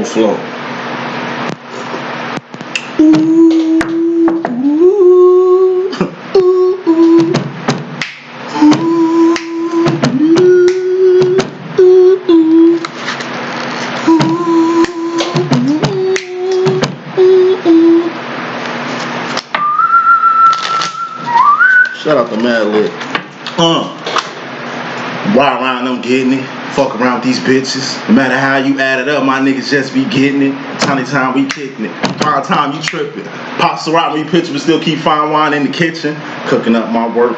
cold flow. Shout out to Mad Lit. Ride around them getting it. Fuck around with these bitches. No matter how you add it up, my niggas just be getting it. Tiny time we kicking it. Prime time you tripping. Pop Ciroc when you pitch, but still keep fine wine in the kitchen. Cooking up my work.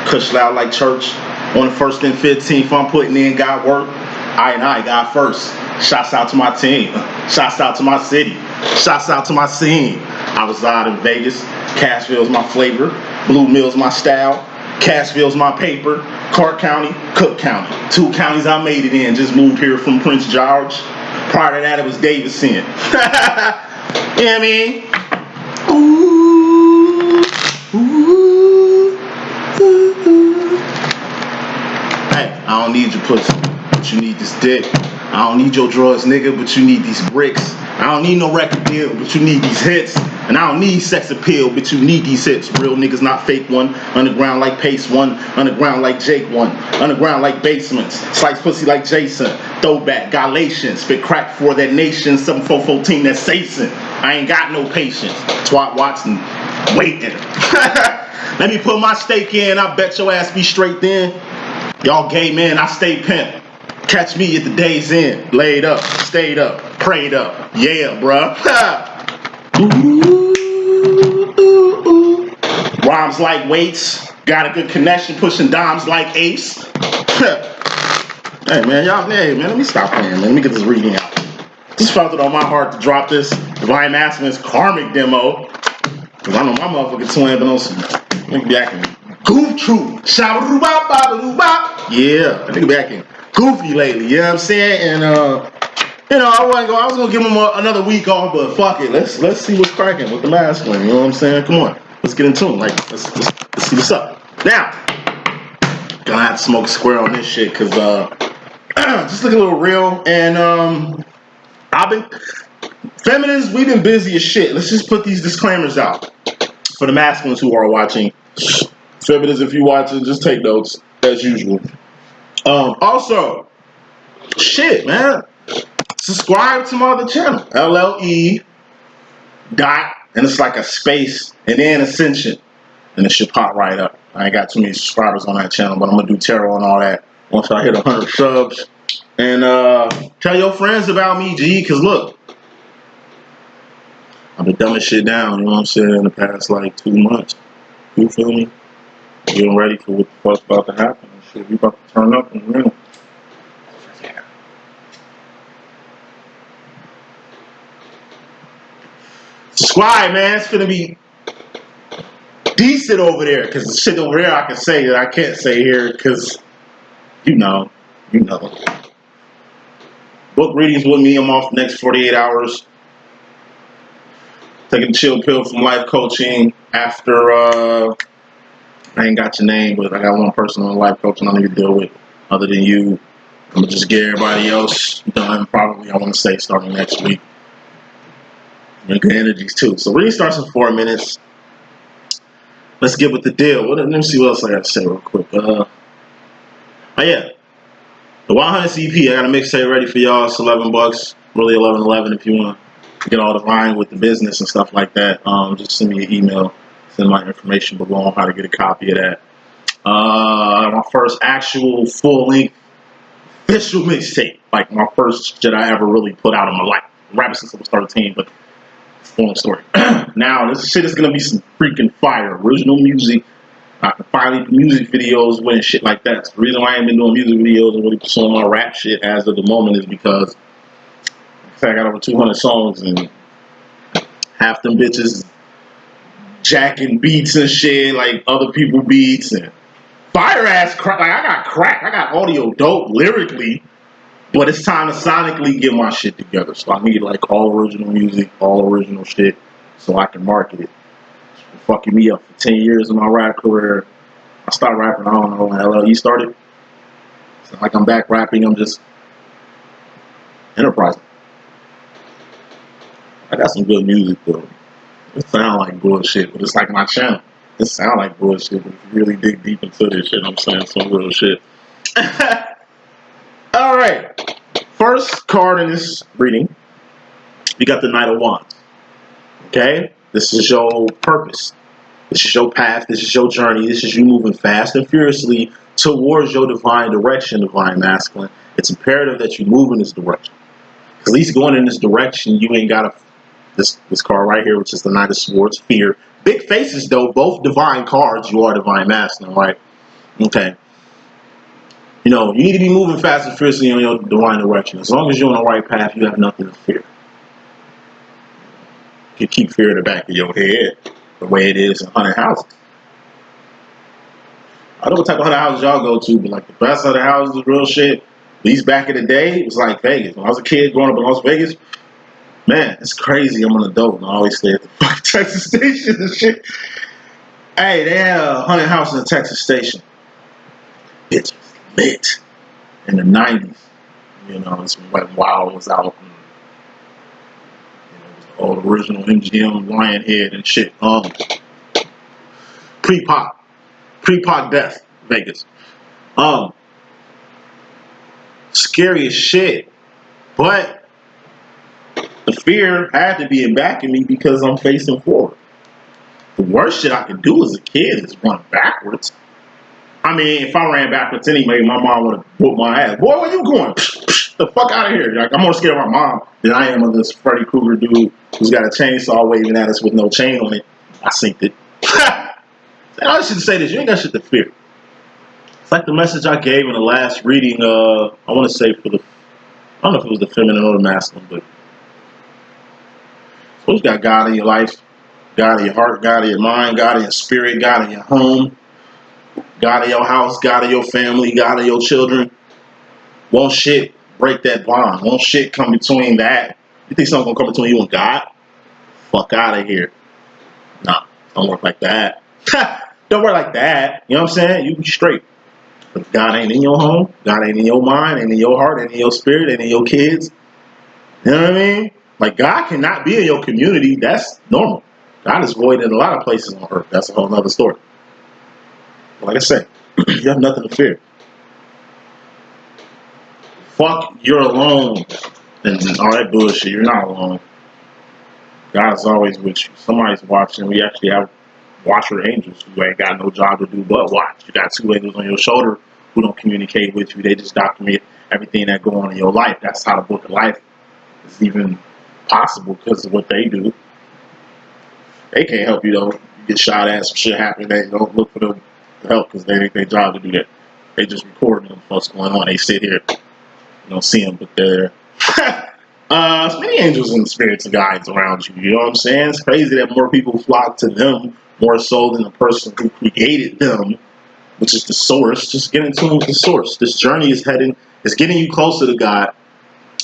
Cush loud like church. On the 1st and 15th, I'm putting in God work. I got first. Shouts out to my team. Shouts out to my city. Shouts out to my scene. I reside in Vegas. Cashville's my flavor. Blue Mill's my style. Cashville's my paper. Clark County, Cook County. 2 counties I made it in. Just moved here from Prince George. Prior to that, it was Davidson. You know what I mean? Ooh, ooh, ooh, ooh. Hey, I don't need your pussy, but you need this dick. I don't need your drugs, nigga, but you need these bricks. I don't need no record deal, but you need these hits. And I don't need sex appeal, but you need these hits. Real niggas, not fake one. Underground like Pace one. Underground like Jake one. Underground like basements. Slice pussy like Jason. Throwback, Galatians. Spit crack for that nation. 7414, that's Sason. I ain't got no patience. Twat Watson, waiting. Let me put my stake in. I bet your ass be straight then. Y'all gay men, I stay pimp. Catch me at the day's end. Laid up, stayed up, prayed up. Yeah, bruh. Ooh, ooh, ooh. Rhymes like weights. Got a good connection, pushing dimes like apes. Hey man, y'all, hey man, let me stop playing, man. Let me get this reading out. Just felt it on my heart to drop this Divine Masculine's Karmic demo. Cause I know my motherfucking twin been on some nigga be acting goof troop. Yeah, I think be acting goofy lately, you know what I'm saying? And you know, I was gonna give him another week off, but fuck it. Let's see what's cracking with the masculine. You know what I'm saying? Come on, let's get in tune. Like, let's see what's up. Now, gonna have to smoke a square on this shit because just looking a little real. And feminists, we've been busy as shit. Let's just put these disclaimers out for the masculines who are watching. Feminists, if you're watching, just take notes as usual. Also, shit, man. Subscribe to my other channel, LLE. And it's like a space and then Ascension, and it should pop right up. I ain't got too many subscribers on that channel, but I'm gonna do tarot and all that once I hit 100 subs. And tell your friends about me, G, cause look, I've been dumbing shit down. You know what I'm saying? In the past like 2 months. You feel me? Getting ready for what the fuck's about to happen and shit. We about to turn up and real. Subscribe, man. It's gonna be decent over there, cause the shit over there I can say that I can't say here, cause you know. Book readings with me. I'm off the next 48 hours. Taking a chill pill from life coaching after I ain't got your name, but I got one person on life coaching I need to deal with other than you. I'm gonna just get everybody else done probably, I want to say, starting next week. And good energies too. So reading starts in 4 minutes. Let's get with the deal. Let me see what else I got to say real quick. Oh yeah, the 100 EP. I got a mixtape ready for y'all. It's $11. Really $11.11 if you want to get all the line with the business and stuff like that. Just send me an email. Send my information below on how to get a copy of that. My first actual full-length official mixtape, like my first shit I ever really put out in my life. Rapping since I was 13, but long story. Now this shit is gonna be some freaking fire. Original music. I can finally do music videos with and shit like that. So the reason why I ain't been doing music videos and really pursuing my rap shit as of the moment is because I got over 200 songs and half them bitches jacking beats and shit like other people beats and fire ass crack. Like I got crack. I got audio dope lyrically. But it's time to sonically get my shit together. So I need like all original music, all original shit, so I can market it. It's been fucking me up for 10 years in my rap career. I started rapping, I don't know, when LLE started. It's not like I'm back rapping, I'm just enterprising. I got some good music though. It sound like bullshit, but it's like my channel. It sound like bullshit, but if you really dig deep into this shit, I'm saying some real shit. All right. First card in this reading, you got the Knight of Wands. Okay? This is your purpose. This is your path. This is your journey. This is you moving fast and furiously towards your divine direction, divine masculine. It's imperative that you move in this direction. At least going in this direction, you ain't got this card right here, which is the Knight of Swords, fear. Big faces, though. Both divine cards. You are divine masculine, right? Okay. You know, you need to be moving fast and fiercely in your divine direction. As long as you're on the right path, you have nothing to fear. You keep fear in the back of your head, the way it is in haunted houses. I don't know what type of haunted houses y'all go to, but like the best haunted houses is real shit. At least back in the day, it was like Vegas. When I was a kid growing up in Las Vegas, man, it's crazy. I'm an adult and I always stay at the fucking Texas Station and shit. Hey, they had a haunted house in the Texas Station. It's lit in the 90s. You know, it's when Wild was out. And, you know, it was the old original MGM Lionhead and shit. Pre-Pac death, Vegas. Scary as shit. But the fear had to be in back of me because I'm facing forward. The worst shit I could do as a kid is run backwards. I mean, if I ran backwards anyway, my mom would have whooped my ass. Boy, where you going? The fuck out of here. Like, I'm more scared of my mom than I am of this Freddy Krueger dude who's got a chainsaw waving at us with no chain on it. I synced it. I should say this. You ain't got shit to fear. It's like the message I gave in the last reading, I want to say for the, I don't know if it was the feminine or the masculine, but so you got God in your life, God in your heart, God in your mind, God in your spirit, God in your home, God in your house, God in your family, God in your children. Won't shit break that bond. Won't shit come between that. You think something's gonna come between you and God? Fuck out of here. Nah, don't work like that. Don't work like that. You know what I'm saying? You be straight. But if God ain't in your home, God ain't in your mind, ain't in your heart, ain't in your spirit, ain't in your kids. You know what I mean? Like, God cannot be in your community. That's normal. God is void in a lot of places on earth. That's a whole nother story. But like I said, you have nothing to fear. Fuck, you're alone. And all that bullshit, you're not alone. God's always with you. Somebody's watching. We actually have watcher angels who ain't got no job to do but watch. You got two angels on your shoulder who don't communicate with you. They just document everything that go on in your life. That's how the book of life is even possible because of what they do. They can't help you though. You get shot at, some shit happen. They don't look for them to help because they ain't their job to do that. They just record them what's going on. They sit here, you don't see them, but they're so many angels and spirits and guides around you. You know what I'm saying? It's crazy that more people flock to them more so than the person who created them, which is the source. Just get in tune with the source. This journey is getting you closer to God.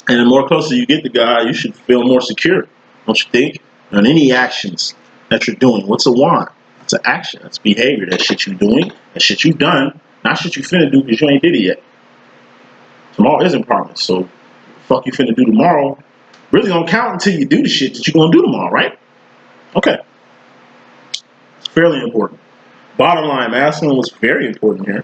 And the more closer you get to God, you should feel more secure, don't you think? On any actions that you're doing. What's a wand? It's an action. It's behavior. That shit you're doing, that shit you've done, not shit you finna do because you ain't did it yet. Tomorrow isn't promised, so the fuck you finna do tomorrow really don't count until you do the shit that you're gonna do tomorrow, right? Okay. It's fairly important. Bottom line, masculine was very important here.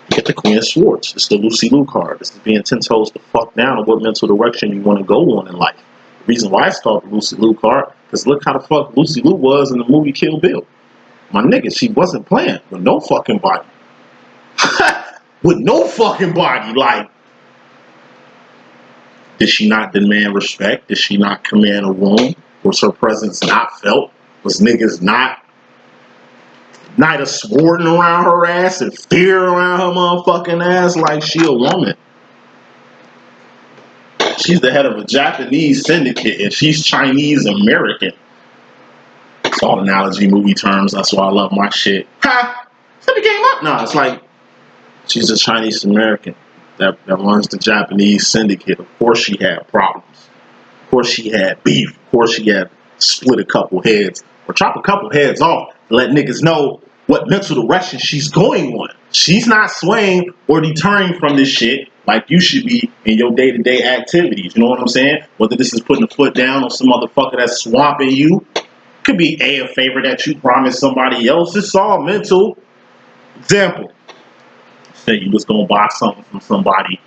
You get the Queen of Swords. It's the Lucy Liu card. This is being 10 toes the fuck down on what mental direction you want to go on in life. The reason why it's called the Lucy Liu card, because look how the fuck Lucy Liu was in the movie Kill Bill. My nigga, she wasn't playing with no fucking body. With no fucking body. Like, did she not demand respect? Did she not command a room? Was her presence not felt? Was niggas not Knight of Swording around her ass and fear around her motherfucking ass like she a woman? She's the head of a Japanese syndicate and she's Chinese American. It's all analogy movie terms. That's why I love my shit. Ha! Something came up. No, it's like she's a Chinese American that runs the Japanese syndicate. Of course she had problems. Of course she had beef. Of course she had split a couple heads or chop a couple heads off to let niggas know what mental direction she's going on. She's not swaying or deterring from this shit like you should be in your day-to-day activities. You know what I'm saying? Whether this is putting a foot down on some motherfucker that's swamping you, could be a favor that you promised somebody else. It's all mental. Example, say you was gonna buy something from somebody.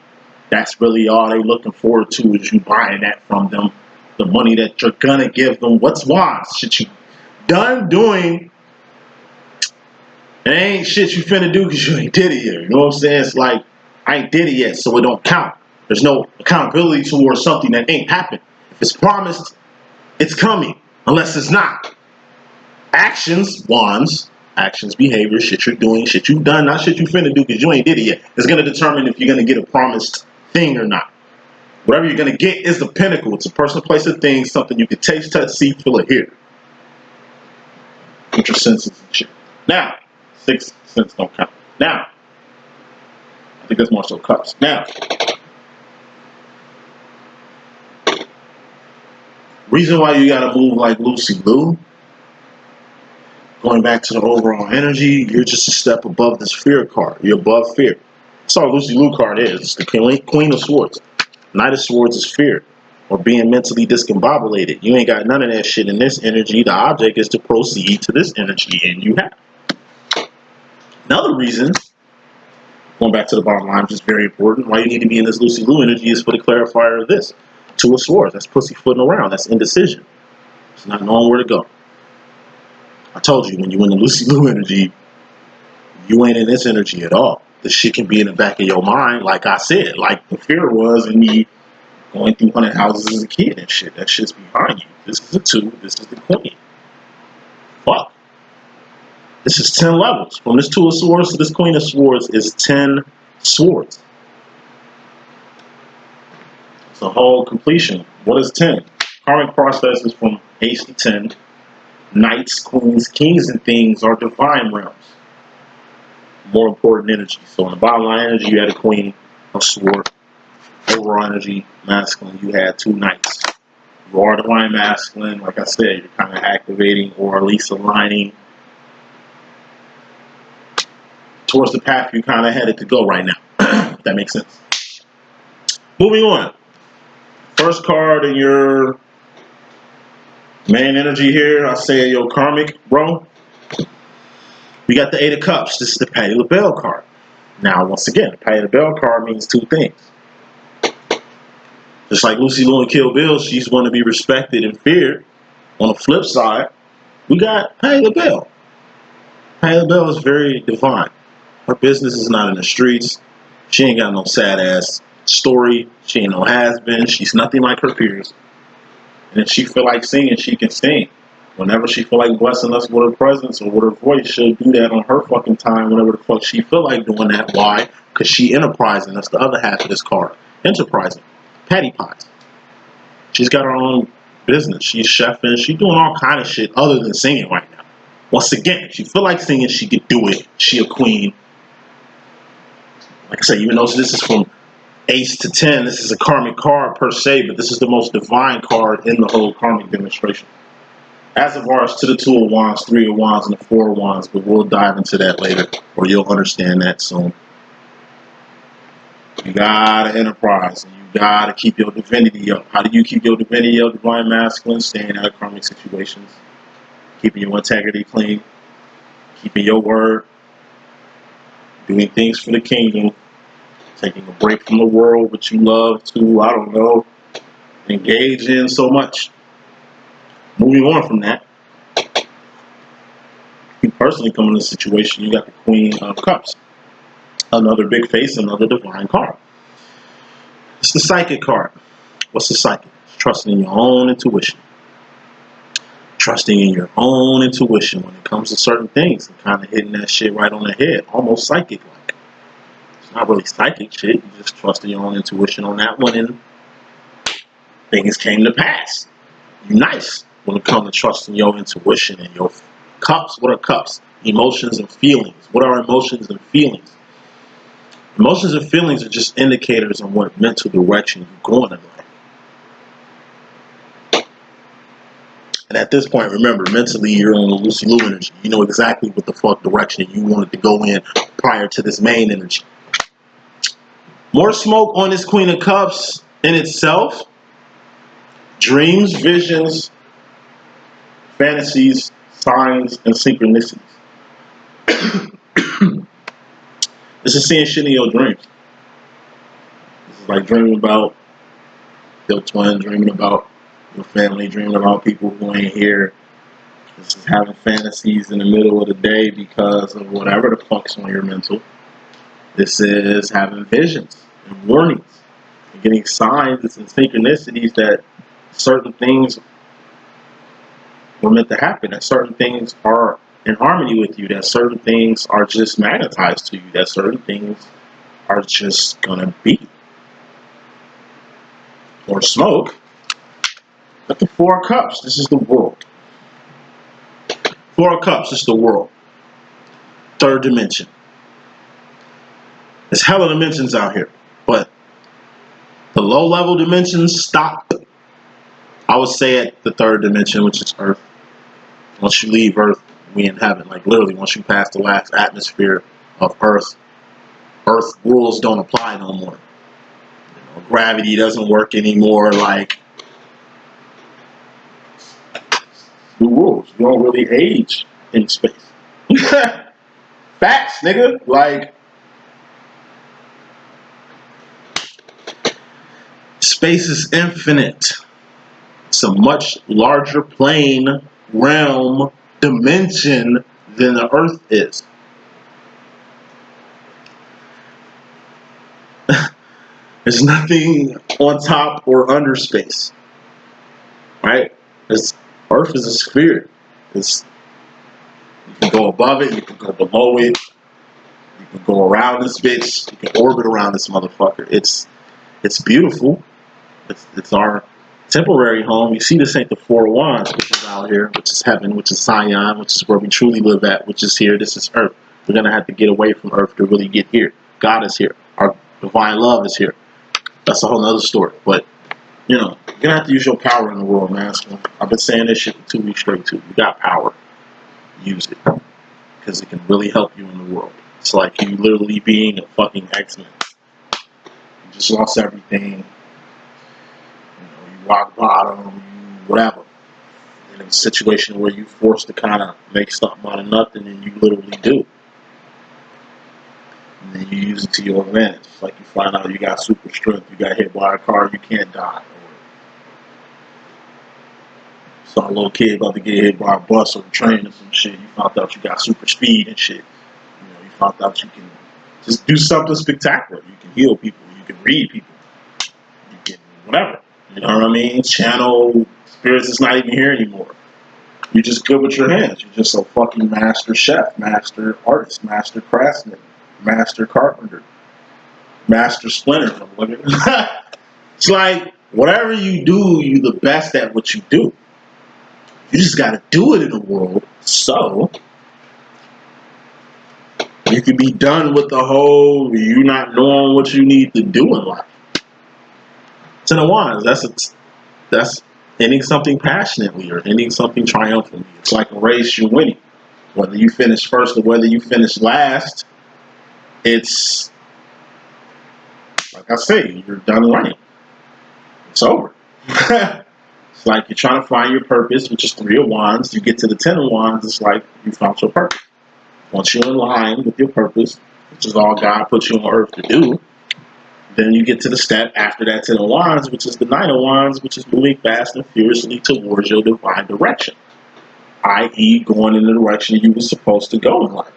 That's really all they looking forward to is you buying that from them. The money that you're gonna give them. What's wise? Shit you done doing. It ain't shit you finna do because you ain't did it yet. You know what I'm saying? It's like, I ain't did it yet, so it don't count. There's no accountability towards something that ain't happened. If it's promised, it's coming. Unless it's not. Actions, wands, actions, behavior, shit you're doing, shit you've done, not shit you finna do because you ain't did it yet. It's gonna determine if you're gonna get a promised thing or not. Whatever you're gonna get is the pinnacle. It's a person, place, or thing, something you can taste, touch, see, feel, or hear. With your senses and shit. Now, 6 senses don't count. Now, I think that's more so cups. Now, reason why you gotta move like Lucy Lou, going back to the overall energy, you're just a step above this fear card. You're above fear. That's all Lucy Lou card is. It's the Queen of Swords. Knight of Swords is fear, or being mentally discombobulated. You ain't got none of that shit in this energy. The object is to proceed to this energy, and you have. Another reason, going back to the bottom line, which is very important, why you need to be in this Lucy Lou energy is for the clarifier of this. Two of Swords, that's pussyfooting around, that's indecision. It's not knowing where to go. I told you, when you in the Lucy Lou energy, you ain't in this energy at all. This shit can be in the back of your mind, like I said, like the fear was in me going through 100 houses as a kid and shit. That shit's behind you. This is the 2, this is the Queen. Fuck. This is 10 levels. From this 2 of Swords to this Queen of Swords is 10 swords. It's a whole completion. What is 10? Karmic processes from Ace to 10. Knights, queens, kings, and things are divine realms. More important energy. So in the bottom line energy, you had a Queen of Swords. Overall energy, masculine, you had 2 knights. You are divine masculine. Like I said, you're kind of activating or at least aligning towards the path you kind of headed to go right now. If that makes sense. Moving on. First card in your main energy here, I say your karmic, bro. We got the 8 of Cups. This is the Patti LaBelle card. Now, once again, the Patti LaBelle card means 2 things. Just like Lucy Lou and Kill Bill, she's going to be respected and feared. On the flip side, we got Patti LaBelle. Patti LaBelle is very divine. Her business is not in the streets. She ain't got no sad ass story. She ain't no has-been. She's nothing like her peers. And if she feel like singing, she can sing. Whenever she feel like blessing us with her presence or with her voice, she'll do that on her fucking time whenever the fuck she feel like doing that. Why? Because she enterprising. That's the other half of this card. Enterprising. Patty pies. She's got her own business. She's chefing. She's doing all kind of shit other than singing right now. Once again, if she feel like singing, she could do it. She a queen. Like I said, even though this is from Ace to 10, this is a karmic card per se, but this is the most divine card in the whole karmic demonstration. As of ours to the 2 of Wands, 3 of Wands, and the 4 of Wands, but we'll dive into that later, or you'll understand that soon. You gotta enterprise, and you gotta keep your divinity up. How do you keep your divinity up, divine masculine? Staying out of karmic situations, keeping your integrity clean, keeping your word, doing things for the kingdom, taking a break from the world, which you love to, I don't know, engage in so much. Moving on from that, you personally come in a situation, you got the Queen of Cups. Another big face, another divine card. It's the psychic card. What's the psychic? It's trusting in your own intuition. Trusting in your own intuition when it comes to certain things and kind of hitting that shit right on the head, almost psychic-like. It's not really psychic shit, you just trust in your own intuition on that one and things came to pass. You nice when it comes to trusting your intuition and your cups. What are cups? Emotions and feelings. What are emotions and feelings? Emotions and feelings are just indicators on what mental direction you're going in life. And at this point, remember, mentally you're on the Lucy Lou energy. You know exactly what the fuck direction you wanted to go in prior to this main energy. More smoke on this Queen of Cups in itself. Dreams, visions, fantasies, signs, and synchronicities. This is seeing shit in your dreams. This is like dreaming about your twin, dreaming about your family, dreaming about people who ain't here. This is having fantasies in the middle of the day because of whatever the fuck's on your mental. This is having visions and warnings and getting signs and synchronicities that certain things were meant to happen, that certain things are in harmony with you, that certain things are just magnetized to you, that certain things are just gonna be. Or smoke. But the Four of Cups, this is the world. Four of Cups is the world. Third dimension. There's hella dimensions out here, but the low-level dimensions stop, I would say, at the third dimension, which is Earth. Once you leave Earth, we in heaven. Like literally, once you pass the last atmosphere of Earth, Earth rules don't apply no more. You know, gravity doesn't work anymore. Like, new rules. You don't really age in space. Facts, nigga. Like, space is infinite. It's a much larger plane, realm, dimension than the Earth is. There's nothing on top or under space, right? Earth is a sphere. You can go above it, you can go below it, you can go around this bitch, you can orbit around this motherfucker. It's beautiful. It's our temporary home. You see, this ain't the Four of Wands, which is out here, which is heaven, which is Zion, which is where we truly live at, which is here. This is Earth. We're gonna have to get away from Earth to really get here. God is here. Our divine love is here. That's a whole nother story. But you know, you're gonna have to use your power in the world, man. So I've been saying this shit for 2 weeks straight too. You got power. Use it. Because it can really help you in the world. It's like you literally being a fucking X-Men. You just lost everything. You rock bottom, you whatever. In a situation where you're forced to kind of make something out of nothing, and you literally do. And then you use it to your advantage. Like you find out you got super strength, you got hit by a car, you can't die. Or saw a little kid about to get hit by a bus or a train or some shit, you found out you got super speed and shit. You know, you found out you can just do something spectacular. You can heal people, you can read people, you can whatever. You know what I mean? Channel spirits is not even here anymore. You're just good with your hands. You're just a fucking master chef, master artist, master craftsman, master carpenter, master splinter. It's like, whatever you do, you're the best at what you do. You just got to do it in the world so you can be done with the whole you not knowing what you need to do in life. Ten of Wands, that's ending something passionately or ending something triumphantly. It's like a race you're winning. Whether you finish first or whether you finish last, it's like I say, you're done running. It's over. It's like you're trying to find your purpose, which is Three of Wands. You get to the Ten of Wands, it's like you found your purpose. Once you're in line with your purpose, which is all God put you on earth to do, then you get to the step after that Ten of Wands, which is the Nine of Wands, which is moving fast and furiously towards your divine direction. I.e. going in the direction you were supposed to go in life.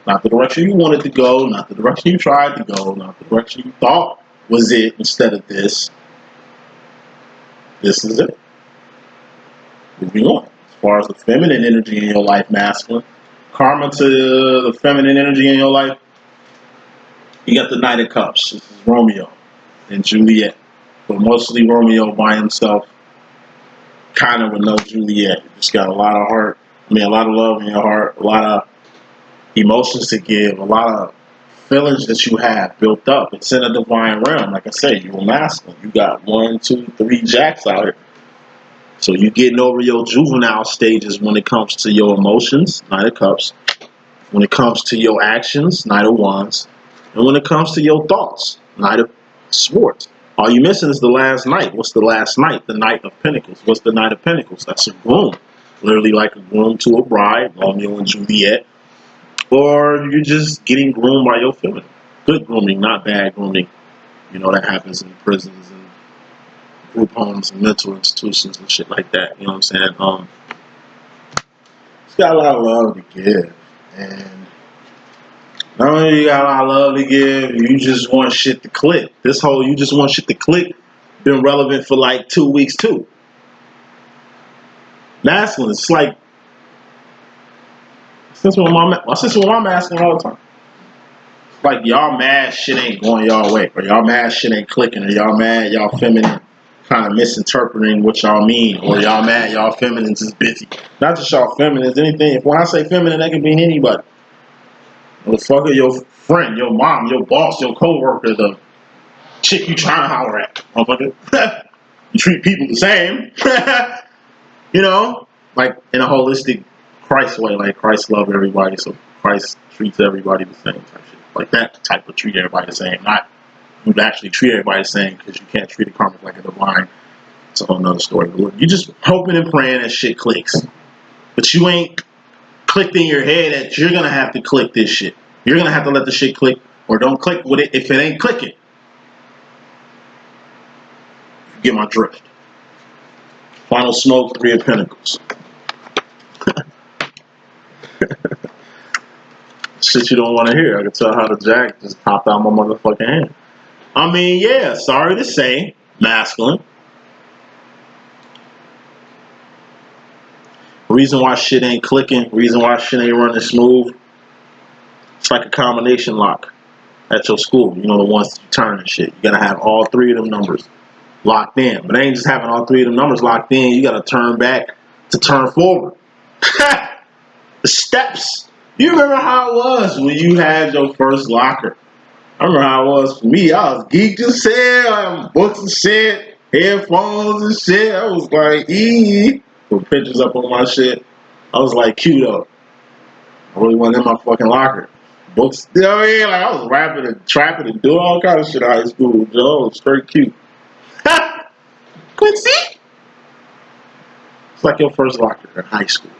Not the direction you wanted to go, not the direction you tried to go, not the direction you thought was it instead of this. This is it. Moving on. As far as the feminine energy in your life, masculine, karma to the feminine energy in your life, you got the Knight of Cups. This is Romeo and Juliet. But mostly Romeo by himself, kind of with no Juliet. You just got a lot of heart, a lot of love in your heart, a lot of emotions to give, a lot of feelings that you have built up. It's in a divine realm. Like I say, you're masculine. You got 1, 2, 3 jacks out here. So you're getting over your juvenile stages when it comes to your emotions, Knight of Cups. When it comes to your actions, Knight of Wands. And when it comes to your thoughts, Knight of Swords. All you missing is the last knight. What's the last knight? The Knight of Pentacles. What's the Knight of Pentacles? That's a groom. Literally like a groom to a bride, Romeo and Juliet. Or you're just getting groomed by your feminine. Good grooming, not bad grooming. You know, that happens in prisons and group homes and mental institutions and shit like that. You know what I'm saying? It's got a lot of love to give. And not only you got a lot of love to give, you just want shit to click. This whole you just want shit to click been relevant for like 2 weeks too. Masculine, it's like since when I'm asking all the time. Like y'all mad shit ain't going y'all way, or y'all mad shit ain't clicking, or y'all mad y'all feminine kind of misinterpreting what y'all mean, or y'all mad y'all feminines is busy. Not just y'all feminines, anything. When I say feminine, that can be anybody. Motherfucker, your friend, your mom, your boss, your coworker, the chick you trying to holler at. Motherfucker. You treat people the same. You know? Like in a holistic Christ way, like Christ loved everybody, so Christ treats everybody the same type shit. Like that type of treat everybody the same. Not you actually treat everybody the same because you can't treat a karmic like a divine. It's a whole nother story. But you just hoping and praying that shit clicks. But you ain't clicked in your head that you're gonna have to click this shit. You're gonna have to let the shit click, or don't click with it if it ain't clicking. You get my drift. Final smoke, 3 of Pentacles. Shit you don't want to hear. I can tell how the jack just popped out my motherfucking hand. I mean, yeah, sorry to say, masculine. Reason why shit ain't clicking, reason why shit ain't running smooth, it's like a combination lock at your school. You know, the ones that you turn and shit. You gotta have all 3 of them numbers locked in. But it ain't just having all 3 of them numbers locked in. You gotta turn back to turn forward. The steps. You remember how it was when you had your first locker? I remember how it was for me. I was geeked as hell, books and shit, headphones and shit. I was like, put pictures up on my shit. I was like, cute up. I really wasn't in my fucking locker. Books, you know what I mean? Like I was rapping and trapping and doing all kinds of shit in high school. Joe, it was straight cute. Quincy? It's like your first locker in high school.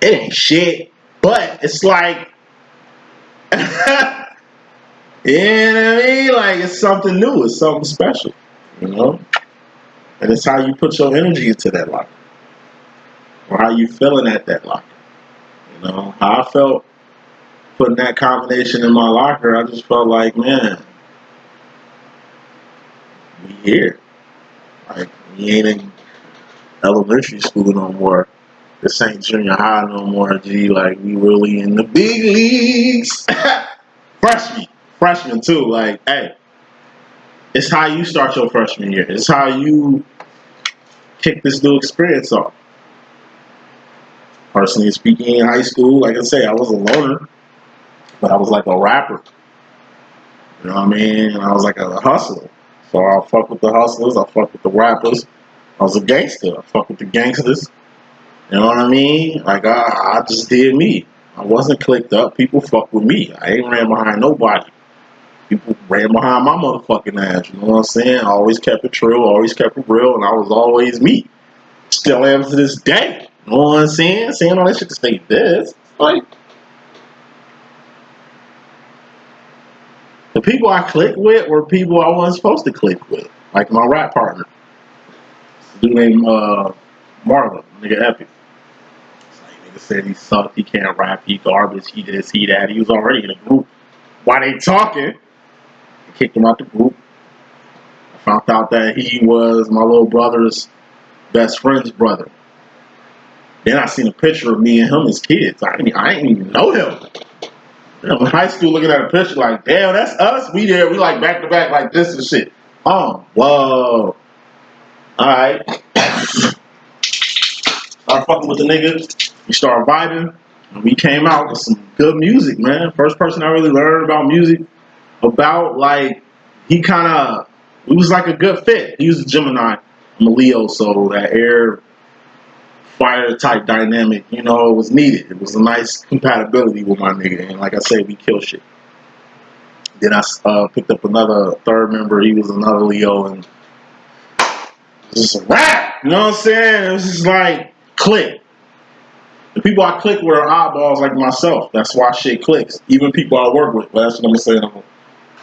It ain't shit, but it's like, you know what I mean? Like it's something new, it's something special, you know? And it's how you put your energy into that locker, or how you feeling at that locker. You know, how I felt putting that combination in my locker, I just felt like, man, we here. Like, we ain't in elementary school no more. This ain't junior high no more, G. Like, we really in the big leagues. Freshman too. Like, hey, it's how you start your freshman year. It's how you kick this new experience off. Personally speaking, in high school, like I say, I was a loner, but I was like a rapper. You know what I mean? And I was like a hustler. So I fuck with the hustlers, I fuck with the rappers. I was a gangster. I fuck with the gangsters. You know what I mean? Like I just did me. I wasn't clicked up. People fuck with me. I ain't ran behind nobody. People ran behind my motherfucking ass. You know what I'm saying? I always kept it true, always kept it real, and I was always me. Still am to this day. You know what I'm saying? Saying all that shit to say this. Like, the people I clicked with were people I wasn't supposed to click with. Like my rap partner. This dude named Marlon, nigga Epic. Nigga said he sucked, he can't rap, he garbage, he this, he that. He was already in a group. Why they talking? I kicked him out the group. I found out that he was my little brother's best friend's brother. Then I seen a picture of me and him as kids. I didn't even know him. I'm in high school looking at a picture like, damn, that's us. We there. We like back to back like this and shit. Oh, whoa. Alright. Started fucking with the nigga. We started vibing. And we came out with some good music, man. First person I really learned about music. About, like, he kind of, it was like a good fit. He was a Gemini. I'm a Leo, so that air fire type dynamic, you know, it was needed. It was a nice compatibility with my nigga. And like I say, we kill shit. Then I picked up another third member. He was another Leo, and it was just a wrap. You know what I'm saying? It was just like click. The people I click with are oddballs like myself. That's why shit clicks. Even people I work with. That's what I'm saying. I'm gonna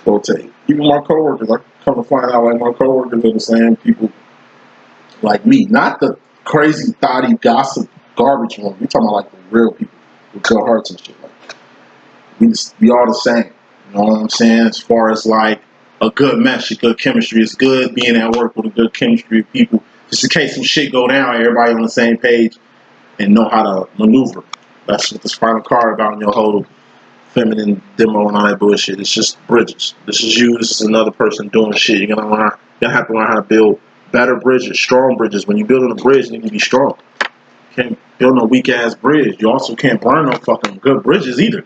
rotate. Even my coworkers. I come to find out like my coworkers are the same people like me. Not the crazy thotty gossip garbage ones. We're talking about like the real people with good hearts and shit. Like we all the same. You know what I'm saying? As far as like a good mesh, a good chemistry. It's good being at work with a good chemistry of people. Just in case some shit go down, everybody on the same page and know how to maneuver. That's what this final card about in your whole feminine demo and all that bullshit. It's just bridges. This is you. This is another person doing shit. You're gonna have to learn how to build better bridges, strong bridges. When you're building a bridge, you need to be strong. You can't build no weak ass bridge. You also can't burn no fucking good bridges either.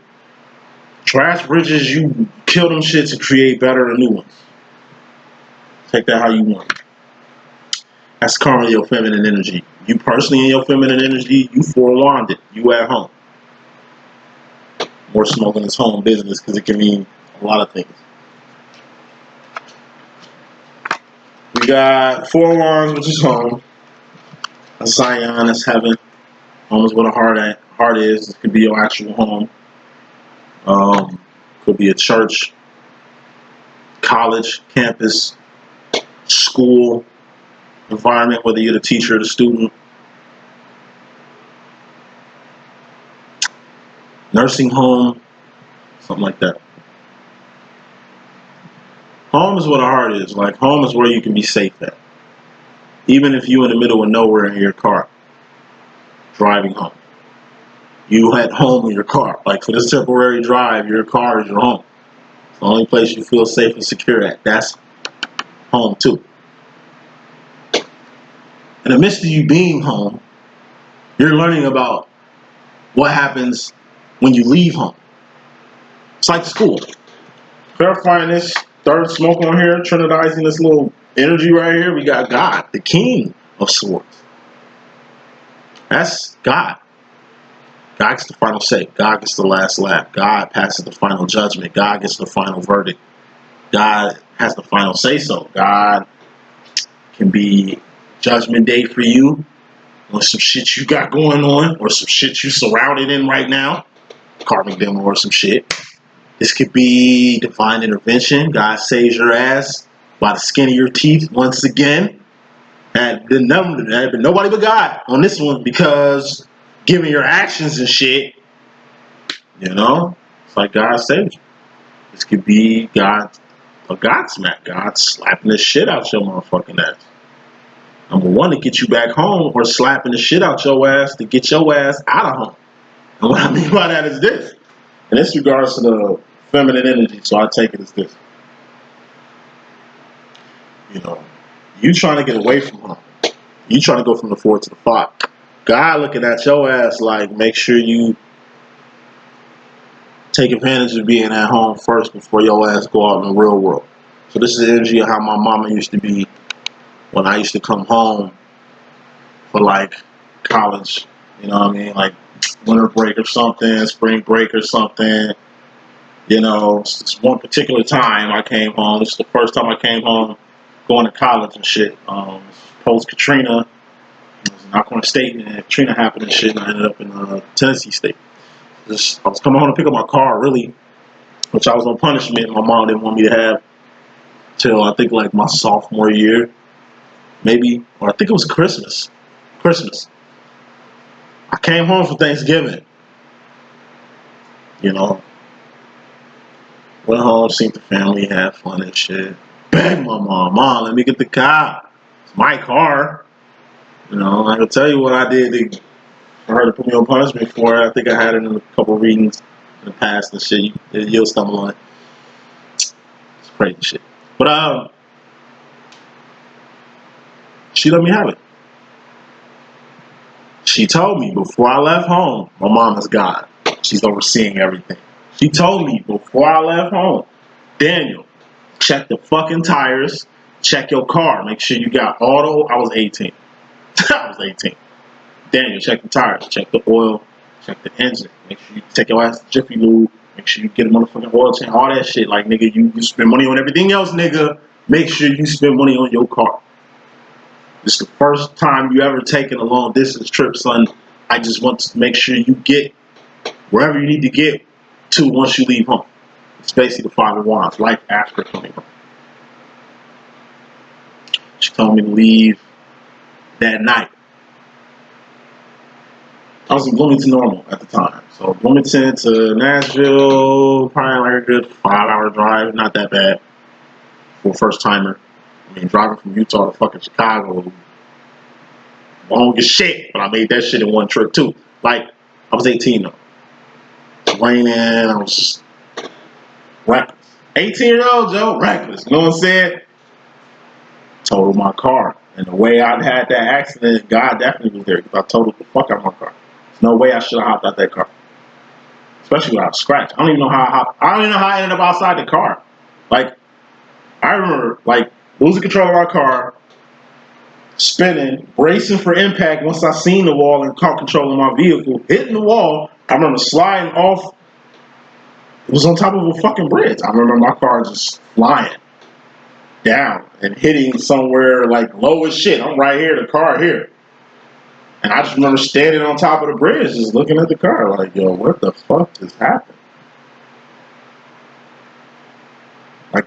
Trash bridges, you kill them shits and create better and new ones. Take that how you want. That's karma, your feminine energy. You personally in your feminine energy, you forewarned it. You at home. More smoking is home business because it can mean a lot of things. We got 4 wands, which is home. A Scion, that's heaven. Home is where the heart is. It could be your actual home. Could be a church, college, campus, school, environment, whether you're the teacher or the student. Nursing home, something like that. Home is where the heart is. Like, home is where you can be safe at. Even if you're in the middle of nowhere in your car, driving home. You at home in your car. Like, for this temporary drive, your car is your home. It's the only place you feel safe and secure at. That's home, too. In the midst of you being home, you're learning about what happens when you leave home. It's like school. Clarifying this third smoke on here, trinitizing this little energy right here, we got God, the King of Swords. That's God. God gets the final say. God gets the last laugh. God passes the final judgment. God gets the final verdict. God has the final say so. God can be judgment day for you on some shit you got going on or some shit you surrounded in right now. Karmic demo or some shit. This could be divine intervention. God saves your ass by the skin of your teeth once again. Had been nobody but God on this one because given your actions and shit, you know, it's like God saved you. This could be God, a God smack. God slapping the shit out your motherfucking ass. Number one, to get you back home, or slapping the shit out your ass to get your ass out of home. And what I mean by that is this. And this regards to the feminine energy, so I take it as this. You know, you trying to get away from home. You trying to go from the 4 to the 5. God looking at your ass like, make sure you take advantage of being at home first before your ass go out in the real world. So this is the energy of how my mama used to be when I used to come home for like college. You know what I mean? Like winter break or something, spring break or something. You know, this one particular time I came home. This is the first time I came home going to college and shit. Post Katrina, I was in Alcorn State, and Katrina happened and shit, and I ended up in Tennessee State. I was coming home to pick up my car, really, which I was on punishment. My mom didn't want me to have till I think like my sophomore year, maybe, or I think it was Christmas. I came home for Thanksgiving. You know, went home, seen the family, had fun and shit. Begged my mom, let me get the car. It's my car. You know, I can tell you what I did for her to put me on punishment for it. I think I had it in a couple of readings in the past and shit. You'll stumble on it. It's crazy shit. But she let me have it. She told me before I left home, my mom is God. She's overseeing everything. She told me before I left home, Daniel, check the fucking tires, check your car, make sure you got auto. I was 18. I was 18. Daniel, check the tires, check the oil, check the engine. Make sure you take your ass to Jiffy Lube. Make sure you get a motherfucking oil change, all that shit. Like, nigga, you spend money on everything else, nigga. Make sure you spend money on your car. It's the first time you ever taken a long distance trip, son. I just want to make sure you get wherever you need to get to once you leave home. It's basically the Five of Wands, life after coming home. She told me to leave that night. I was in Bloomington Normal at the time. So Bloomington to Nashville, probably like a good 5-hour drive. Not that bad for a first timer. I mean, driving from Utah to fucking Chicago, long as shit. But I made that shit in one trip too. Like, I was 18 though. It was raining. I was just reckless. 18-year-old Joe, reckless. You know what I'm saying? Totaled my car. And the way I had that accident, God definitely was there because I totaled the fuck out of my car. There's no way I should have hopped out that car. Especially without a scratch. I don't even know how I ended up outside the car. Like, I remember, like, losing control of my car, spinning, bracing for impact once I seen the wall and caught control of my vehicle, hitting the wall. I remember sliding off. It was on top of a fucking bridge. I remember my car just flying down and hitting somewhere like low as shit. I'm right here, the car here. And I just remember standing on top of the bridge just looking at the car like, yo, what the fuck just happened? Like,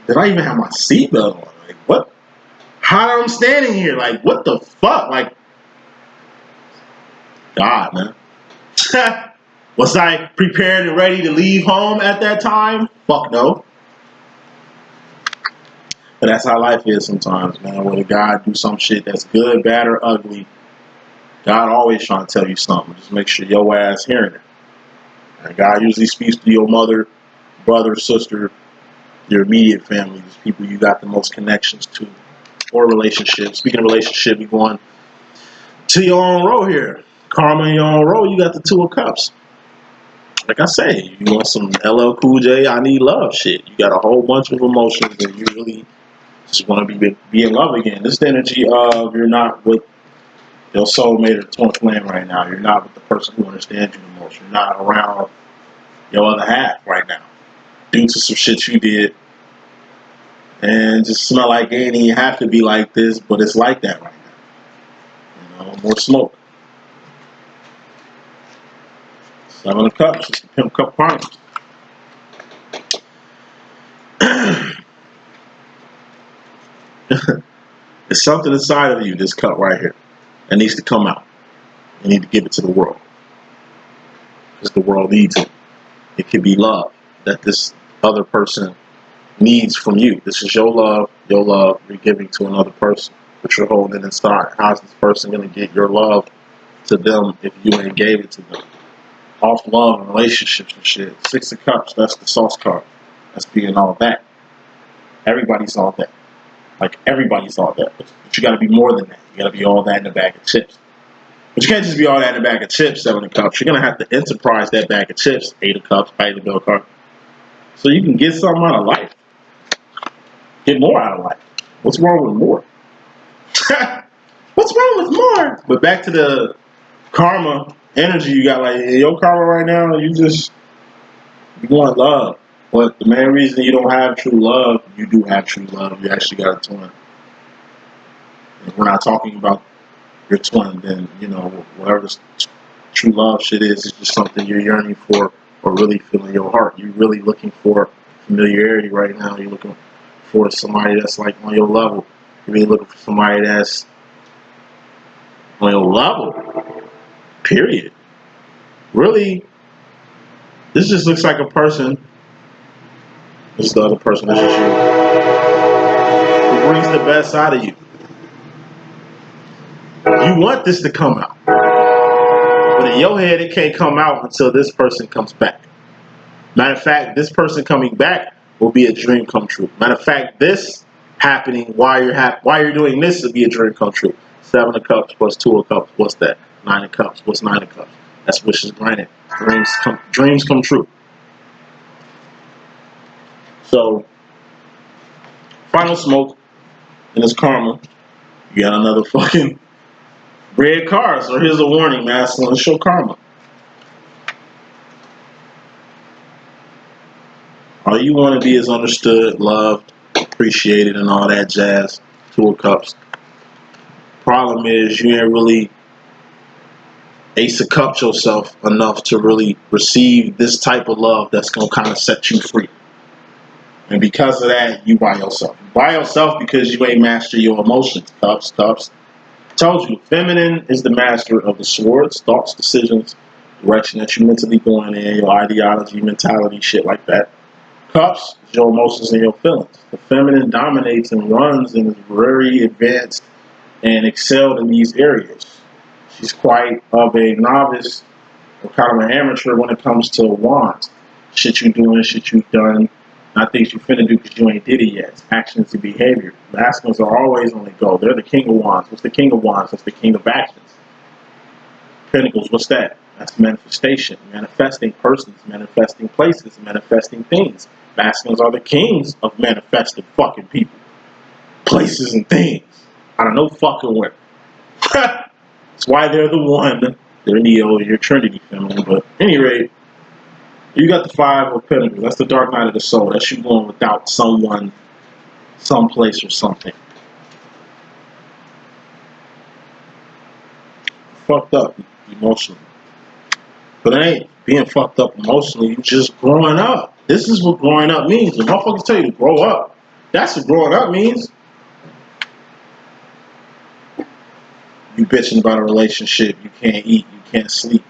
did I even have my seatbelt on? Like, what? How am I standing here? Like, what the fuck? Like, God, man. Was I prepared and ready to leave home at that time? Fuck no. But that's how life is sometimes, man. Whether God do some shit that's good, bad, or ugly, God always trying to tell you something. Just make sure your ass hearing it. And God usually speaks to your mother, brother, sister, your immediate family, these people you got the most connections to, or relationships. Speaking of relationship, you're going to your own row here. Karma in your own row, you got the Two of Cups. Like I say, you want some LL Cool J, I need love shit. You got a whole bunch of emotions and you really just want to be in love again. This is the energy of you're not with your soulmate or twin flame right now. You're not with the person who understands you the most. You're not around your other half right now due to some shit you did. And just smell like it ain't even have to be like this, but it's like that right now. You know, more smoke. Seven of Cups, it's the Pimp Cup Karma. It's something inside of you, this cup right here, that needs to come out. You need to give it to the world. Because the world needs it. It could be love that this other person needs from you. This is your love you're giving to another person, but you're holding inside. How's this person going to get your love to them if you ain't gave it to them? Off love and relationships and shit. Six of Cups, that's the sauce card. That's being all that. Everybody's all that. Like, everybody's all that. But you got to be more than that. You got to be all that in a bag of chips. But you can't just be all that in a bag of chips, Seven of Cups. You're going to have to enterprise that bag of chips, Eight of Cups, Eight of Bill card. So you can get something out of life. Get more out of life. What's wrong with more? What's wrong with more? But back to the karma energy you got. Like, your karma right now, you want love. But the main reason you don't have true love, you do have true love. You actually got a twin. If we're not talking about your twin, then, you know, whatever this true love shit is just something you're yearning for or really feeling in your heart. You're really looking for familiarity right now. You're looking for somebody that's like on your level. You're really looking for somebody that's on your level. Period. Really, this just looks like a person. This is the other person. This is you. Who brings the best out of you. You want this to come out. But in your head, it can't come out until this person comes back. Matter of fact, this person coming back will be a dream come true. Matter of fact, this happening while you're doing this will be a dream come true. Seven of Cups plus Two of Cups. What's that? Nine of Cups. What's Nine of Cups? That's wishes granted. Dreams come true. So, final smoke in this karma. You got another fucking red card. So here's a warning, masculine. Show karma. All you want to be is understood, loved, appreciated, and all that jazz. Two of Cups. Problem is, you ain't really Ace of Cups yourself enough to really receive this type of love that's going to kind of set you free. And because of that, you by yourself. You by yourself because you ain't master your emotions. Cups. Told you, feminine is the master of the swords, thoughts, decisions, direction that you're mentally going in, your ideology, mentality, shit like that. Cups is your emotions and your feelings. The feminine dominates and runs and is very advanced and excelled in these areas. She's quite of a novice or kind of an amateur when it comes to wands. Shit you doing, shit you've done, not things you finna do because you ain't did it yet. It's actions and behavior. Masculines are always on the go. They're the king of wands. What's the king of wands? That's the king of actions. Pentacles, what's that? That's manifestation. Manifesting persons, manifesting places, manifesting things. Masculines are the kings of manifesting fucking people, places, and things. I don't know fucking where. That's why they're the one. They're Neo, your Trinity feminine. But at any rate, you got the Five of Pentacles. That's the dark night of the soul. That's you going without someone, someplace, or something. Fucked up emotionally. But it ain't being fucked up emotionally. You just growing up. This is what growing up means. When motherfuckers tell you to grow up, that's what growing up means. You bitching about a relationship. You can't eat. You can't sleep.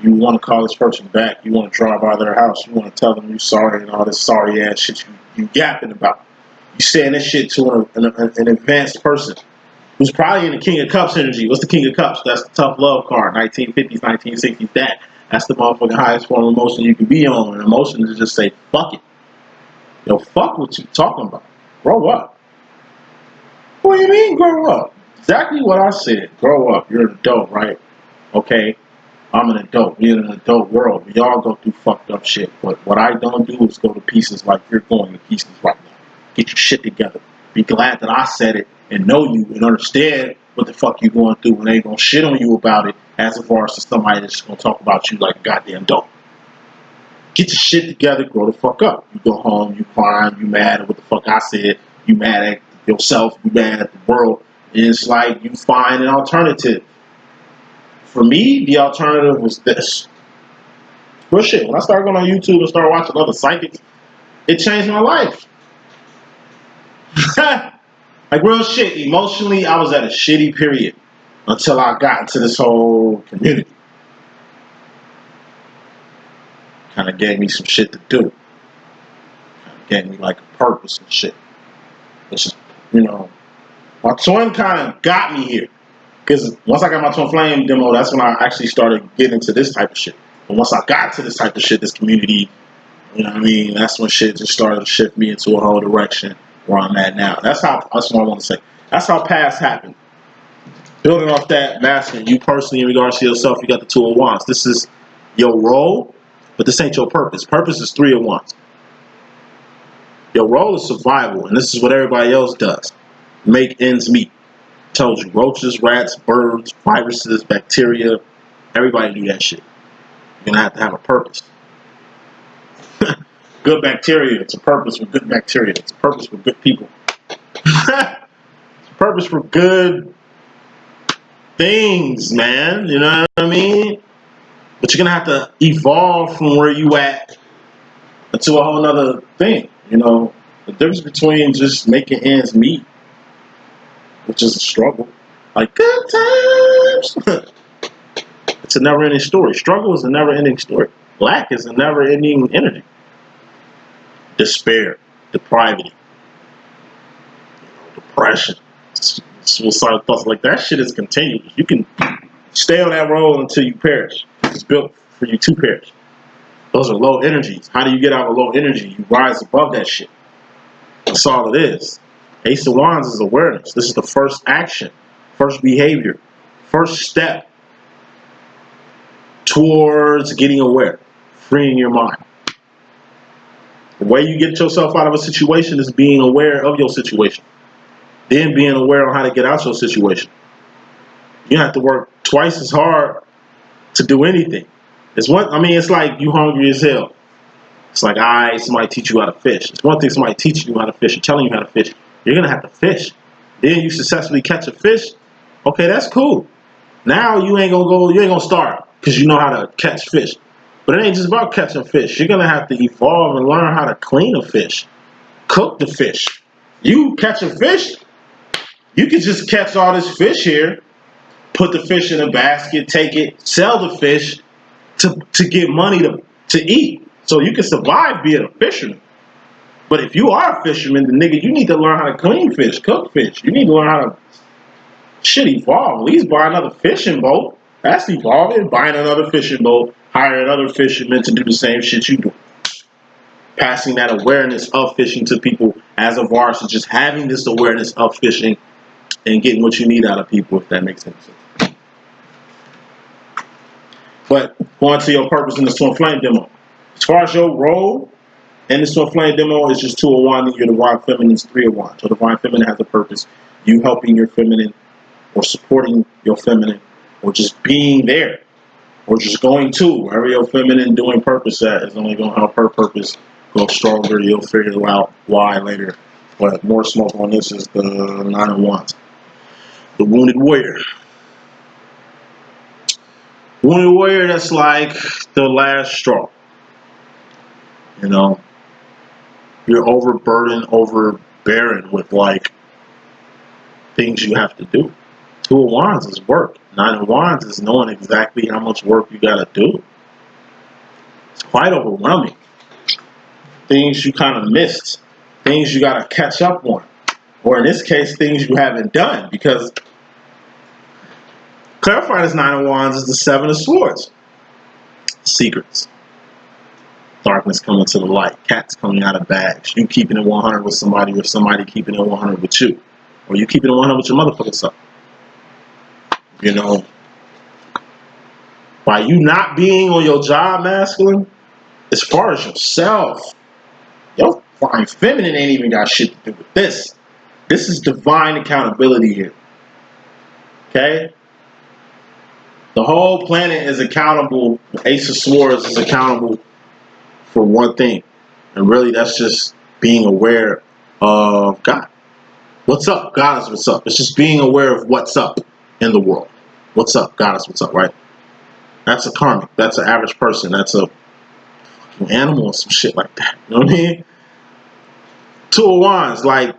You want to call this person back. You want to drive by their house. You want to tell them you're sorry and all this sorry ass shit you yapping about. You saying this shit to an advanced person who's probably in the King of Cups energy. What's the King of Cups? That's the tough love card. 1950s, 1960s. That's the motherfucking highest form of emotion you can be on. An emotion is just say, fuck it. Yo, fuck what you talking about. Grow up. What do you mean grow up? Exactly what I said. Grow up. You're an adult, right? Okay. I'm an adult. We're in an adult world. We all go through fucked up shit. But what I don't do is go to pieces like you're going to pieces right now. Get your shit together. Be glad that I said it and know you and understand what the fuck you going through and they ain't gonna shit on you about it as far as to somebody that's just gonna talk about you like a goddamn dog. Get your shit together, grow the fuck up. You go home, you crying, you mad at what the fuck I said, you mad at yourself, you mad at the world. And it's like you find an alternative. For me, the alternative was this. Real shit. When I started going on YouTube and started watching other psychics, it changed my life. Like real shit. Emotionally, I was at a shitty period until I got into this whole community. Kind of gave me some shit to do. Kind of gave me like a purpose and shit. It's, you know, my twin kind of got me here. Because once I got my twin flame demo, that's when I actually started getting into this type of shit. But once I got to this type of shit, this community, you know what I mean? That's when shit just started to shift me into a whole direction where I'm at now. That's what I want to say. That's how past happened. Building off that, mastering you personally in regards to yourself, you got the Two of Wands. This is your role, but this ain't your purpose. Purpose is Three of Wands. Your role is survival, and this is what everybody else does. Make ends meet. Told you, roaches, rats, birds, viruses, bacteria, everybody do that shit. You're gonna have to have a purpose. Good bacteria, it's a purpose for good bacteria. It's a purpose for good people. It's a purpose for good things, man. You know what I mean? But you're gonna have to evolve from where you at into a whole nother thing. You know, the difference between just making ends meet, which is a struggle, like good times. It's a never-ending story. Struggle is a never-ending story. Black is a never-ending energy. Despair, depravity, depression, suicidal thoughts, like that shit is continuous. You can stay on that road until you perish. It's built for you to perish. Those are low energies. How do you get out of low energy? You rise above that shit. That's all it is. Ace of Wands is awareness. This is the first action, first behavior, first step towards getting aware, freeing your mind. The way you get yourself out of a situation is being aware of your situation. Then being aware of how to get out your situation. You have to work twice as hard to do anything. It's like you hungry as hell. It's like, somebody teach you how to fish. It's one thing somebody teaching you how to fish or telling you how to fish. You're gonna have to fish. Then you successfully catch a fish. Okay, that's cool. Now you ain't gonna start because you know how to catch fish. But it ain't just about catching fish. You're gonna have to evolve and learn how to clean a fish, cook the fish. You catch a fish, you can just catch all this fish here, put the fish in a basket, take it, sell the fish to get money to eat. So you can survive being a fisherman. But if you are a fisherman, the nigga, you need to learn how to clean fish, cook fish. You need to learn how to evolve. At least buy another fishing boat. That's evolving. Buying another fishing boat, hire another fisherman to do the same shit you do. Passing that awareness of fishing to people as a varsity, just having this awareness of fishing and getting what you need out of people, if that makes any sense. But going to your purpose in the Twin Flame demo. As far as your role in the Twin Flame demo, it's just 2 of Wands, and your Divine Feminine is 3 of Wands. So Divine Feminine has a purpose. You helping your feminine, or supporting your feminine, or just being there, or just going to wherever your feminine doing purpose at is only going to help her purpose go stronger. You'll figure out why later. But more smoke on this is the 9 of Wands. The Wounded Warrior. Wounded Warrior, that's like the last straw. You know, you're overburdened, overbearing with like things you have to do. 2 of Wands is work. 9 of Wands is knowing exactly how much work you gotta do. It's quite overwhelming. Things you kind of missed. Things you gotta catch up on. Or in this case, things you haven't done. Because clarifying this 9 of Wands is the 7 of Swords. Secrets. Darkness coming to the light. Cats coming out of bags. You keeping it 100 with somebody, or somebody keeping it 100 with you. Or you keeping it 100 with your motherfucking self. You know, by you not being on your job, masculine, as far as yourself, your Divine Feminine ain't even got shit to do with this. This is divine accountability here. Okay? The whole planet is accountable. Ace of Swords is accountable for one thing. And really, that's just being aware of God. What's up? God is what's up. It's just being aware of what's up in the world. What's up? God is what's up, right? That's a karmic. That's an average person. That's a animal or some shit like that. You know what I mean? 2 of Wands, like,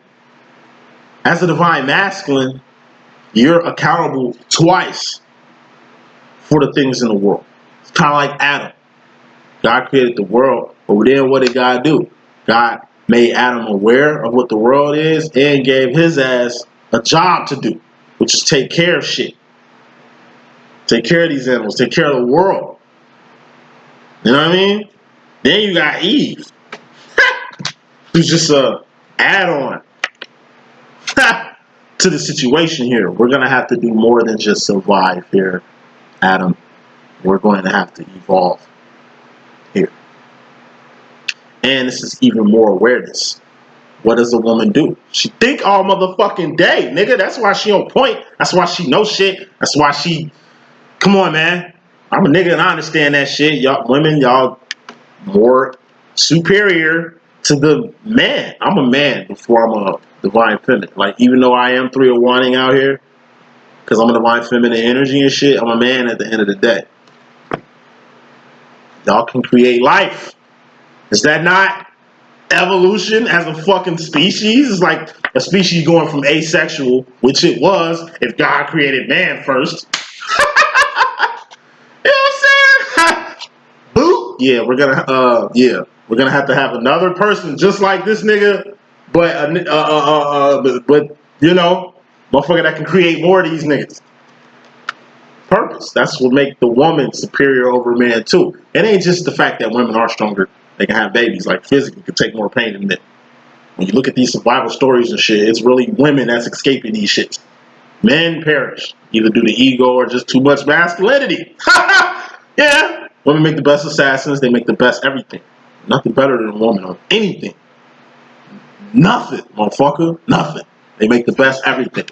as a divine masculine, you're accountable twice for the things in the world. It's kind of like Adam. God created the world, but then what did God do? God made Adam aware of what the world is and gave his ass a job to do, which is take care of shit. Take care of these animals. Take care of the world. You know what I mean? Then you got Eve. Who's just a add-on to the situation here. We're going to have to do more than just survive here, Adam. We're going to have to evolve here. And this is even more awareness. What does a woman do? She think all motherfucking day, nigga. That's why she on point. That's why she knows shit. That's why she... Come on, man. I'm a nigga and I understand that shit. Y'all women, y'all more superior to the man. I'm a man before I'm a divine feminine. Like, even though I am 3 of Wanting out here, because I'm a divine feminine energy and shit, I'm a man at the end of the day. Y'all can create life. Is that not evolution as a fucking species? It's like a species going from asexual, which it was if God created man first. You know what I'm saying? Boop. Yeah, we're gonna have to have another person just like this nigga, but you know, motherfucker that can create more of these niggas. Purpose. That's what make the woman superior over man too. It ain't just the fact that women are stronger. They can have babies, like physically can take more pain than men. When you look at these survival stories and shit, it's really women that's escaping these shits. Men perish, either due to ego or just too much masculinity. Yeah. Women make the best assassins. They make the best everything. Nothing better than a woman on anything. Nothing, motherfucker. Nothing. They make the best everything.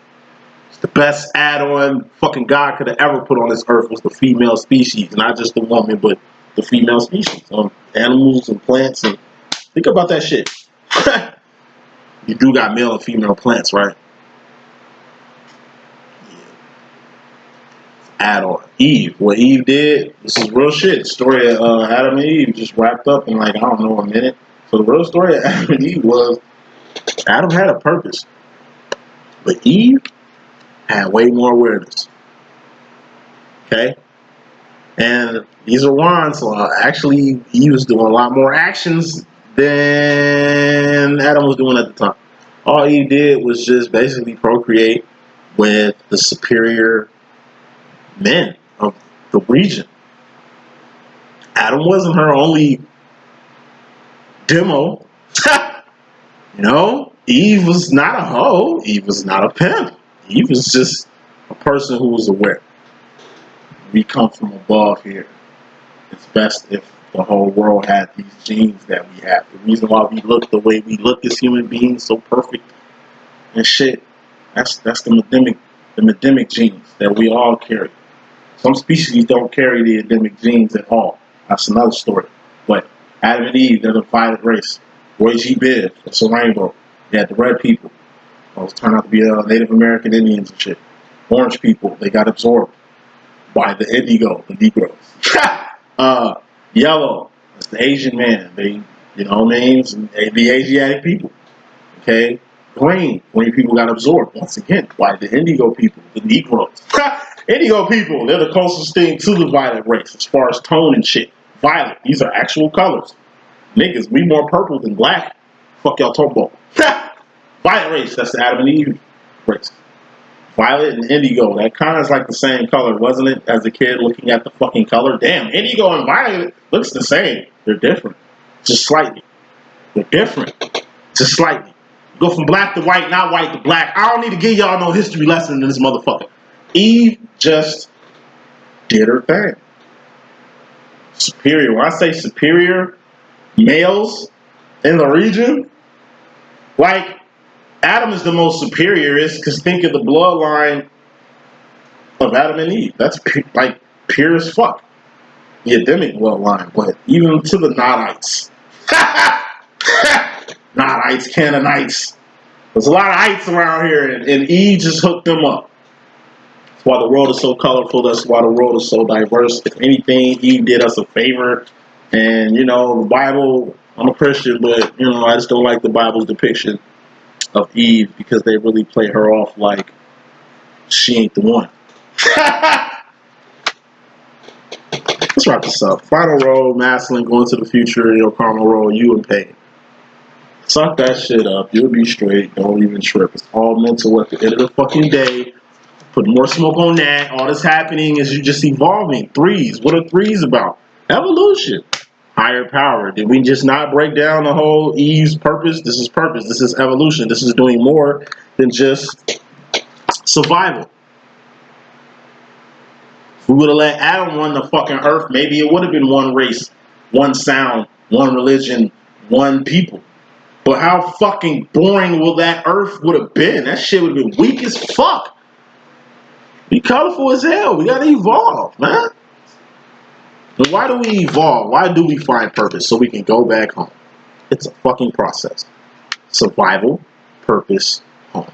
It's the best add-on fucking God could have ever put on this earth was the female species. Not just the woman, but the female species of animals and plants. And think about that shit. You do got male and female plants, right? Adam, Eve. What Eve did, this is real shit. The story of Adam and Eve just wrapped up in like, I don't know, a minute. So the real story of Adam and Eve was Adam had a purpose, but Eve had way more awareness. Okay? And these are wands, so actually Eve was doing a lot more actions than Adam was doing at the time. All Eve did was just basically procreate with the superior men of the region. Adam wasn't her only demo. You know, Eve was not a hoe. Eve was not a pimp. Eve was just a person who was aware. We come from above here. It's best if the whole world had these genes that we have. The reason why we look the way we look as human beings, so perfect and shit, that's the Adamic genes that we all carry. Some species don't carry the Adamic genes at all. That's another story. But Adam and Eve, they're the violet race. Roy G. Biv, it's a rainbow. They had the red people. Those turned out to be Native American Indians and shit. Orange people, they got absorbed by the indigo, the Negroes. Yellow, that's the Asian man. They, you know what I mean? The Asiatic people. Okay? Green people got absorbed once again by the indigo people, the Negroes. Indigo people, they're the closest thing to the violet race as far as tone and shit. Violet, these are actual colors. Niggas, we more purple than black. Fuck y'all talking about. Violet race, that's the Adam and Eve race. Violet and indigo, that kind of is like the same color, wasn't it? As a kid looking at the fucking color. Damn, indigo and violet looks the same. They're different. Just slightly. They're different. Just slightly. Go from black to white, not white to black. I don't need to give y'all no history lesson in this motherfucker. Eve just did her thing. Superior. When I say superior males in the region, like Adam is the most superior, because think of the bloodline of Adam and Eve. That's like pure as fuck. The Adamic bloodline, but even to the Nodites. Nodites, Canaanites. There's a lot of ites around here, and Eve just hooked them up. That's why the world is so colorful. That's why the world is so diverse. If anything, Eve did us a favor. And, you know, the Bible, I'm a Christian, but, you know, I just don't like the Bible's depiction of Eve because they really play her off like she ain't the one. Let's wrap this up. Final roll, masculine, going to the future, your karma roll, you in pain. Suck that shit up. You'll be straight. Don't even trip. It's all mental at the end of the fucking day. Put more smoke on that. All that's happening is you just evolving. Threes. What are threes about? Evolution. Higher power. Did we just not break down the whole Eve's purpose? This is purpose. This is evolution. This is doing more than just survival. If we would have let Adam run the fucking earth, maybe it would have been one race, one sound, one religion, one people. But how fucking boring will that earth would have been? That shit would have been weak as fuck. Be colorful as hell. We gotta evolve, man. And why do we evolve? Why do we find purpose? So we can go back home. It's a fucking process. Survival, purpose, home.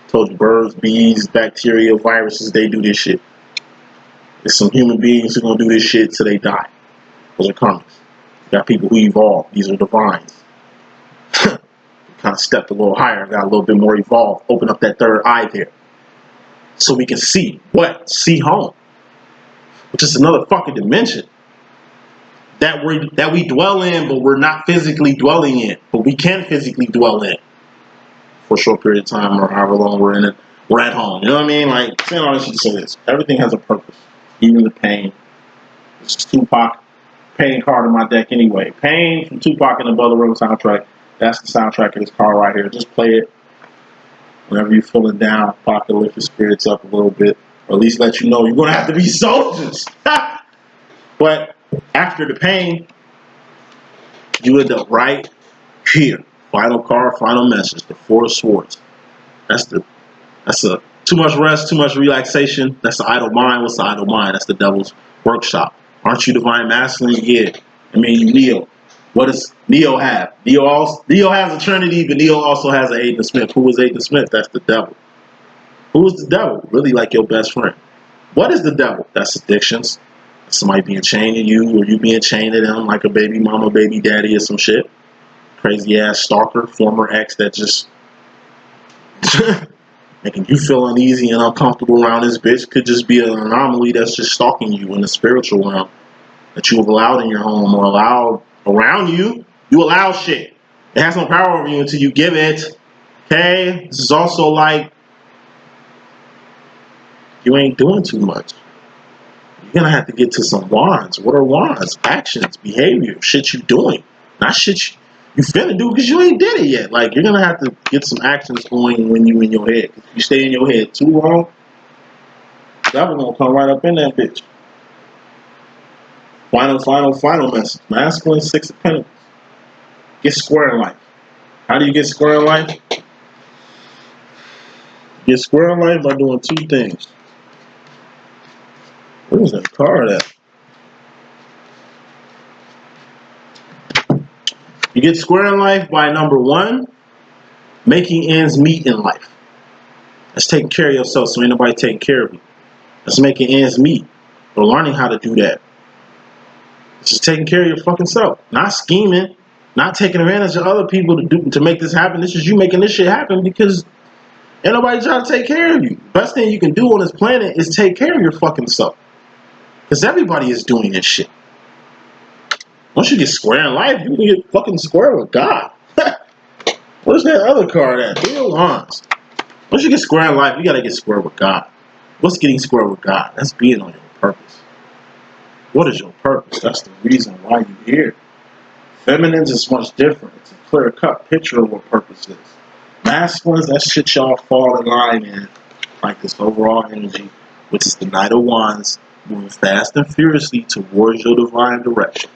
Told you, birds, bees, bacteria, viruses, they do this shit. There's some human beings who are gonna do this shit till they die. Those are karmics. Got people who evolve. These are divines. Kind of stepped a little higher, got a little bit more evolved. Open up that third eye there. So we can see what? See home. Which is another fucking dimension. That we dwell in, but we're not physically dwelling in. But we can physically dwell in. For a short period of time or however long we're in it. We're at home. You know what I mean? Like, saying all this shit to say this. Everything has a purpose. Even the pain. This is Tupac. Pain card in my deck anyway. Pain from Tupac and the Brother Room soundtrack. That's the soundtrack of this card right here. Just play it whenever you're feeling down. Pac to lift your spirits up a little bit. Or at least let you know you're going to have to be soldiers. But after the pain, you end up right here. Final card, final message. The Four of Swords. That's a Too much rest, too much relaxation. That's the idle mind. What's the idle mind? That's the devil's workshop. Aren't you divine masculine? Yeah. I mean, you Neo. What does Neo have? Neo has a Trinity, but Neo also has an Agent Smith. Who is Agent Smith? That's the devil. Who is the devil? Really like your best friend. What is the devil? That's addictions. Somebody being chained to you, or you being chained to them like a baby mama, baby daddy, or some shit. Crazy ass stalker, former ex that just making you feel uneasy and uncomfortable around this bitch. Could just be an anomaly that's just stalking you in the spiritual realm that you have allowed in your home or allowed around you. You allow shit. It has no power over you until you give it. Okay? This is also like you ain't doing too much. You're gonna have to get to some wands. What are wands? Actions, behavior, shit you doing. Not shit you finna do because you ain't did it yet. Like, you're gonna have to get some actions going when you in your head. If you stay in your head too long, devil gonna come right up in that bitch. Final message. Masculine, 6 of Pentacles. Get square in life. How do you get square in life? Get square in life by doing two things. Where's that card at? You get square in life by, number one, making ends meet in life. That's taking care of yourself so ain't nobody taking care of you. That's making ends meet. Or learning how to do that. It's just taking care of your fucking self. Not scheming. Not taking advantage of other people to make this happen. This is you making this shit happen because ain't nobody trying to take care of you. Best thing you can do on this planet is take care of your fucking self. Because everybody is doing this shit. Once you get square in life, you can get fucking square with God. Where's that other card at? Deal Wands. Once you get square in life, you gotta get square with God. What's getting square with God? That's being on your purpose. What is your purpose? That's the reason why you're here. Feminines is much different. It's a clear-cut picture of what purpose is. Masculines, that shit y'all fall in line in, like this overall energy, which is the Knight of Wands, moving fast and furiously towards your divine direction.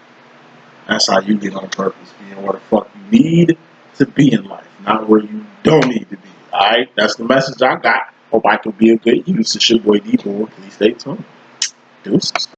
That's how you get on purpose, being where the fuck you need to be in life, not where you don't need to be. Alright, that's the message I got. Hope I can be a good use. It's your boy D.Boom. Please stay tuned. Deuces.